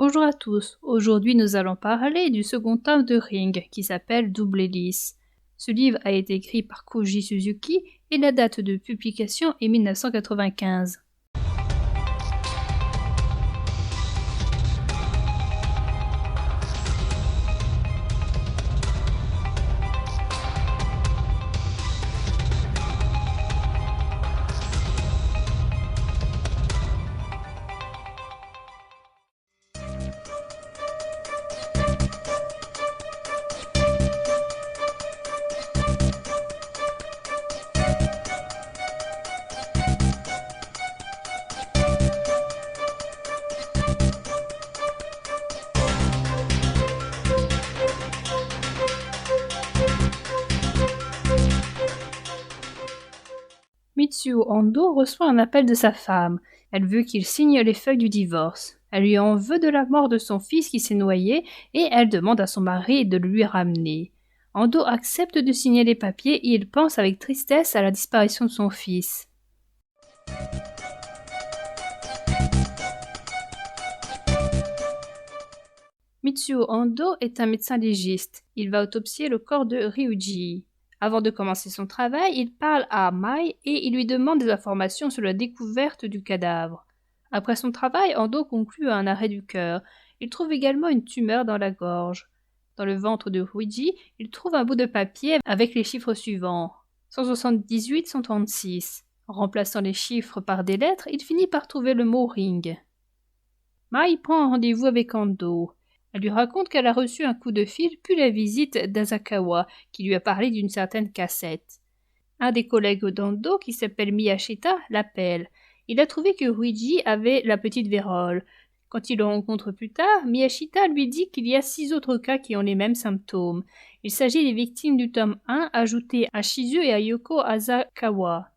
Bonjour à tous, aujourd'hui nous allons parler du second tome de Ring qui s'appelle Double Hélice. Ce livre a été écrit par Koji Suzuki et la date de publication est 1995. Mitsuo Ando reçoit un appel de sa femme. Elle veut qu'il signe les feuilles du divorce. Elle lui en veut de la mort de son fils qui s'est noyé et elle demande à son mari de le lui ramener. Ando accepte de signer les papiers et il pense avec tristesse à la disparition de son fils. Mitsuo Ando est un médecin légiste. Il va autopsier le corps de Ryuji. Avant de commencer son travail, il parle à Mai et il lui demande des informations sur la découverte du cadavre. Après son travail, Ando conclut à un arrêt du cœur. Il trouve également une tumeur dans la gorge. Dans le ventre de Ryuji, il trouve un bout de papier avec les chiffres suivants. 178-136. En remplaçant les chiffres par des lettres, il finit par trouver le mot ring. Mai prend un rendez-vous avec Ando. Elle lui raconte qu'elle a reçu un coup de fil puis la visite d'Asakawa, qui lui a parlé d'une certaine cassette. Un des collègues d'Ando, qui s'appelle Miyashita, l'appelle. Il a trouvé que Ryuji avait la petite vérole. Quand il le rencontre plus tard, Miyashita lui dit qu'il y a 6 autres cas qui ont les mêmes symptômes. Il s'agit des victimes du tome 1 ajoutées à Shizu et à Yoko Asakawa.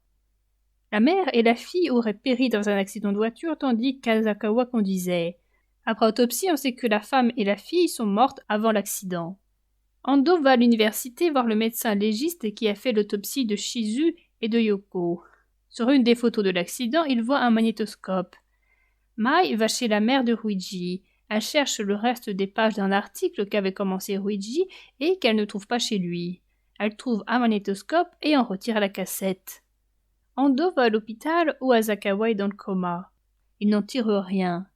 La mère et la fille auraient péri dans un accident de voiture tandis qu'Asakawa conduisait. Après autopsie, on sait que la femme et la fille sont mortes avant l'accident. Ando va à l'université voir le médecin légiste qui a fait l'autopsie de Shizu et de Yoko. Sur une des photos de l'accident, il voit un magnétoscope. Mai va chez la mère de Ryuji. Elle cherche le reste des pages d'un article qu'avait commencé Ryuji et qu'elle ne trouve pas chez lui. Elle trouve un magnétoscope et en retire la cassette. Ando va à l'hôpital où Asakawa est dans le coma. Il n'en tire rien.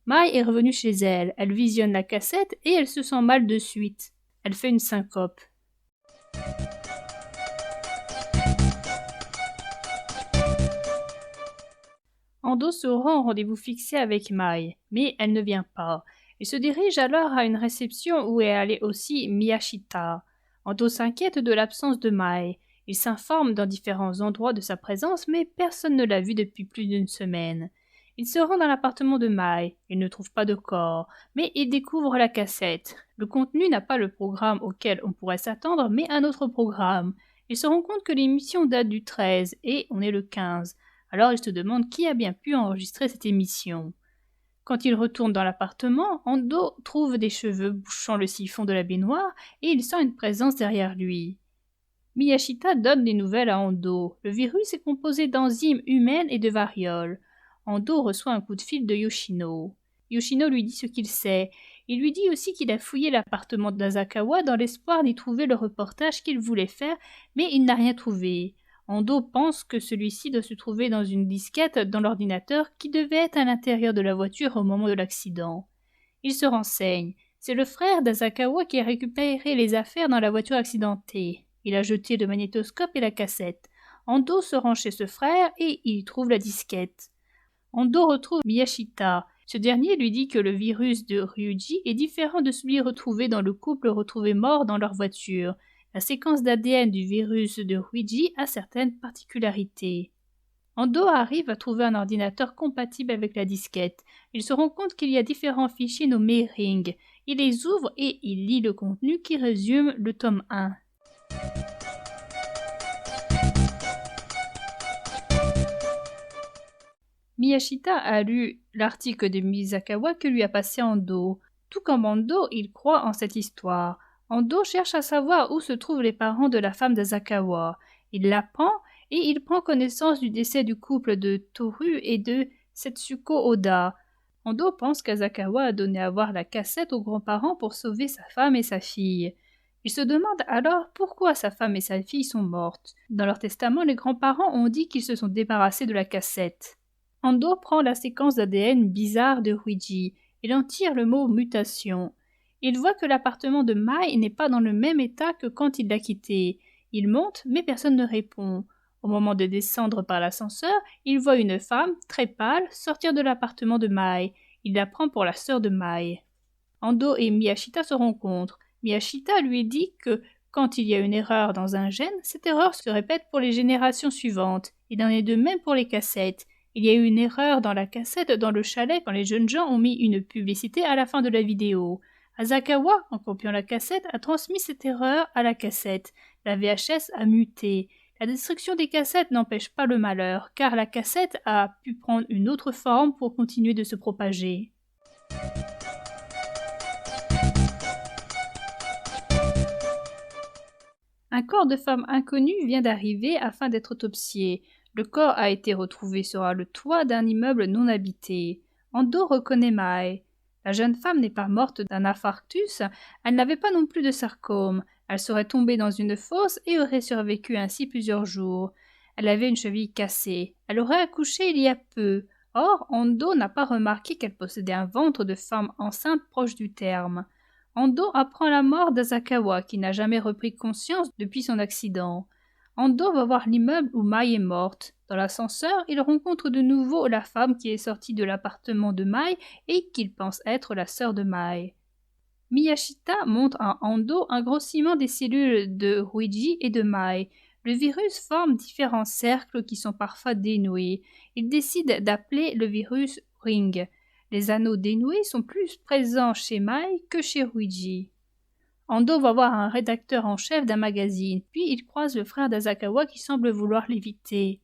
Mai est revenue chez elle. Elle visionne la cassette et elle se sent mal de suite. Elle fait une syncope. Ando se rend au rendez-vous fixé avec Mai, mais elle ne vient pas. Il se dirige alors à une réception où est allée aussi Miyashita. Ando s'inquiète de l'absence de Mai. Il s'informe dans différents endroits de sa présence, mais personne ne l'a vue depuis plus d'une semaine. Il se rend dans l'appartement de Mai. Il ne trouve pas de corps, mais il découvre la cassette. Le contenu n'a pas le programme auquel on pourrait s'attendre, mais un autre programme. Il se rend compte que l'émission date du 13 et on est le 15. Alors il se demande qui a bien pu enregistrer cette émission. Quand il retourne dans l'appartement, Ando trouve des cheveux bouchant le siphon de la baignoire et il sent une présence derrière lui. Miyashita donne des nouvelles à Ando. Le virus est composé d'enzymes humaines et de varioles. Ando reçoit un coup de fil de Yoshino. Yoshino lui dit ce qu'il sait. Il lui dit aussi qu'il a fouillé l'appartement d'Asakawa dans l'espoir d'y trouver le reportage qu'il voulait faire, mais il n'a rien trouvé. Ando pense que celui-ci doit se trouver dans une disquette dans l'ordinateur qui devait être à l'intérieur de la voiture au moment de l'accident. Il se renseigne. C'est le frère d'Asakawa qui a récupéré les affaires dans la voiture accidentée. Il a jeté le magnétoscope et la cassette. Ando se rend chez ce frère et il y trouve la disquette. Ando retrouve Miyashita. Ce dernier lui dit que le virus de Ryuji est différent de celui retrouvé dans le couple retrouvé mort dans leur voiture. La séquence d'ADN du virus de Ryuji a certaines particularités. Ando arrive à trouver un ordinateur compatible avec la disquette. Il se rend compte qu'il y a différents fichiers nommés Ring. Il les ouvre et il lit le contenu qui résume le tome 1. Miyashita a lu l'article de Misakawa que lui a passé Ando. Tout comme Ando, il croit en cette histoire. Ando cherche à savoir où se trouvent les parents de la femme d'Asakawa. Il l'apprend et il prend connaissance du décès du couple de Toru et de Setsuko Oda. Ando pense qu'Asakawa a donné à voir la cassette aux grands-parents pour sauver sa femme et sa fille. Il se demande alors pourquoi sa femme et sa fille sont mortes. Dans leur testament, les grands-parents ont dit qu'ils se sont débarrassés de la cassette. Ando prend la séquence d'ADN bizarre de Ruiji. Il en tire le mot mutation. Il voit que l'appartement de Mai n'est pas dans le même état que quand il l'a quitté. Il monte, mais personne ne répond. Au moment de descendre par l'ascenseur, il voit une femme, très pâle, sortir de l'appartement de Mai. Il la prend pour la sœur de Mai. Ando et Miyashita se rencontrent. Miyashita lui dit que quand il y a une erreur dans un gène, cette erreur se répète pour les générations suivantes. Il en est de même pour les cassettes. Il y a eu une erreur dans la cassette dans le chalet quand les jeunes gens ont mis une publicité à la fin de la vidéo. Asakawa, en copiant la cassette, a transmis cette erreur à la cassette. La VHS a muté. La destruction des cassettes n'empêche pas le malheur, car la cassette a pu prendre une autre forme pour continuer de se propager. Un corps de femme inconnue vient d'arriver afin d'être autopsié. Le corps a été retrouvé sur le toit d'un immeuble non habité. Ando reconnaît Mai. La jeune femme n'est pas morte d'un infarctus, elle n'avait pas non plus de sarcome. Elle serait tombée dans une fosse et aurait survécu ainsi plusieurs jours. Elle avait une cheville cassée. Elle aurait accouché il y a peu. Or, Ando n'a pas remarqué qu'elle possédait un ventre de femme enceinte proche du terme. Ando apprend la mort d'Asakawa, qui n'a jamais repris conscience depuis son accident. Ando va voir l'immeuble où Mai est morte. Dans l'ascenseur, il rencontre de nouveau la femme qui est sortie de l'appartement de Mai et qu'il pense être la sœur de Mai. Miyashita montre à Ando un grossissement des cellules de Ruiji et de Mai. Le virus forme différents cercles qui sont parfois dénoués. Il décide d'appeler le virus Ring. Les anneaux dénoués sont plus présents chez Mai que chez Ruiji. Ando va voir un rédacteur en chef d'un magazine, puis il croise le frère d'Asakawa qui semble vouloir l'éviter.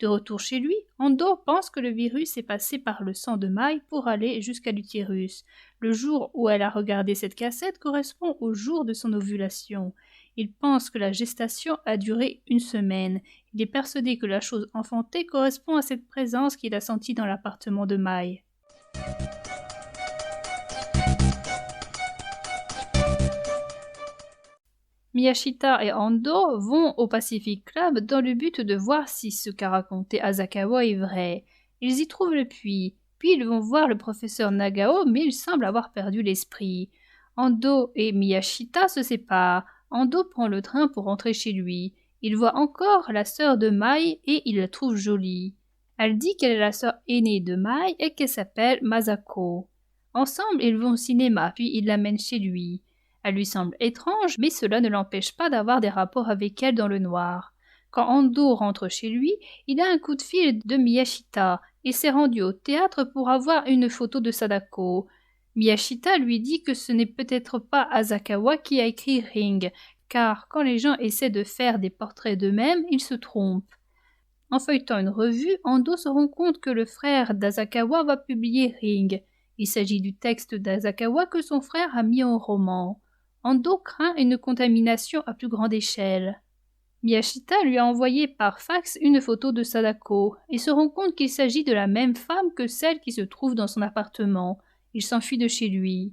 De retour chez lui, Ando pense que le virus est passé par le sang de Mai pour aller jusqu'à l'utérus. Le jour où elle a regardé cette cassette correspond au jour de son ovulation. Il pense que la gestation a duré 1 semaine. Il est persuadé que la chose enfantée correspond à cette présence qu'il a sentie dans l'appartement de Mai. Miyashita et Ando vont au Pacific Club dans le but de voir si ce qu'a raconté Asakawa est vrai. Ils y trouvent le puits, puis ils vont voir le professeur Nagao, mais il semble avoir perdu l'esprit. Ando et Miyashita se séparent. Ando prend le train pour rentrer chez lui. Il voit encore la sœur de Mai et il la trouve jolie. Elle dit qu'elle est la sœur aînée de Mai et qu'elle s'appelle Masako. Ensemble, ils vont au cinéma, puis il l'amène chez lui. Elle lui semble étrange, mais cela ne l'empêche pas d'avoir des rapports avec elle dans le noir. Quand Ando rentre chez lui, il a un coup de fil de Miyashita. Il s'est rendu au théâtre pour avoir une photo de Sadako. Miyashita lui dit que ce n'est peut-être pas Asakawa qui a écrit Ring, car quand les gens essaient de faire des portraits d'eux-mêmes, ils se trompent. En feuilletant une revue, Ando se rend compte que le frère d'Asakawa va publier Ring. Il s'agit du texte d'Asakawa que son frère a mis en roman. Ando craint une contamination à plus grande échelle. Miyashita lui a envoyé par fax une photo de Sadako et se rend compte qu'il s'agit de la même femme que celle qui se trouve dans son appartement. Il s'enfuit de chez lui.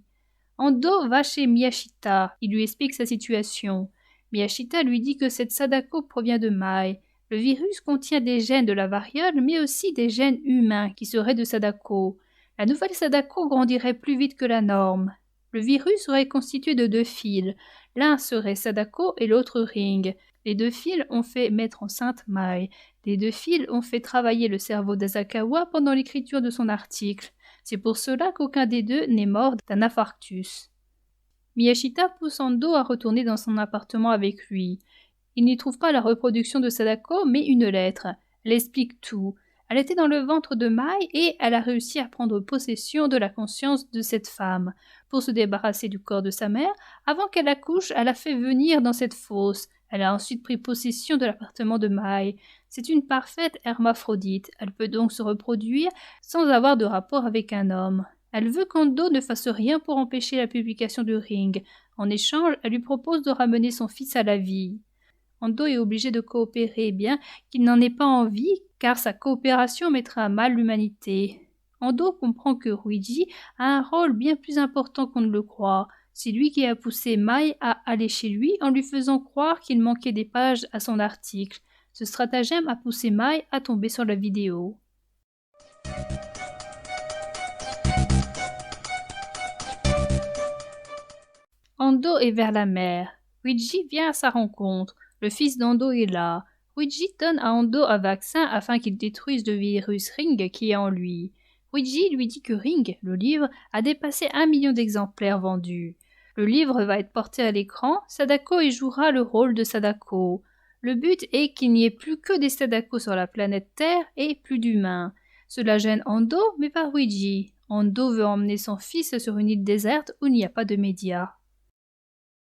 Ando va chez Miyashita. Il lui explique sa situation. Miyashita lui dit que cette Sadako provient de Mai. Le virus contient des gènes de la variole, mais aussi des gènes humains qui seraient de Sadako. La nouvelle Sadako grandirait plus vite que la norme. Le virus serait constitué de 2 fils. L'un serait Sadako et l'autre Ring. Les 2 fils ont fait mettre enceinte Mai. Les 2 fils ont fait travailler le cerveau d'Asakawa pendant l'écriture de son article. C'est pour cela qu'aucun des 2 n'est mort d'un infarctus. Miyashita pousse Ando à retourner dans son appartement avec lui. Il n'y trouve pas la reproduction de Sadako, mais une lettre. Elle explique tout. Elle était dans le ventre de Mai et elle a réussi à prendre possession de la conscience de cette femme. Pour se débarrasser du corps de sa mère, avant qu'elle accouche, elle a fait venir dans cette fosse. Elle a ensuite pris possession de l'appartement de Mai. C'est une parfaite hermaphrodite. Elle peut donc se reproduire sans avoir de rapport avec un homme. Elle veut qu'Ando ne fasse rien pour empêcher la publication du Ring. En échange, elle lui propose de ramener son fils à la vie. Ando est obligé de coopérer, bien qu'il n'en ait pas envie, car sa coopération mettrait à mal l'humanité. Ando comprend que Ruiji a un rôle bien plus important qu'on ne le croit. C'est lui qui a poussé Mai à aller chez lui en lui faisant croire qu'il manquait des pages à son article. Ce stratagème a poussé Mai à tomber sur la vidéo. Ando est vers la mer. Ruiji vient à sa rencontre. Le fils d'Ando est là. Ruiji donne à Ando un vaccin afin qu'il détruise le virus Ring qui est en lui. Ruiji lui dit que Ring, le livre, a dépassé 1 million d'exemplaires vendus. Le livre va être porté à l'écran, Sadako y jouera le rôle de Sadako. Le but est qu'il n'y ait plus que des Sadako sur la planète Terre et plus d'humains. Cela gêne Ando, mais pas Ruiji. Ando veut emmener son fils sur une île déserte où il n'y a pas de médias.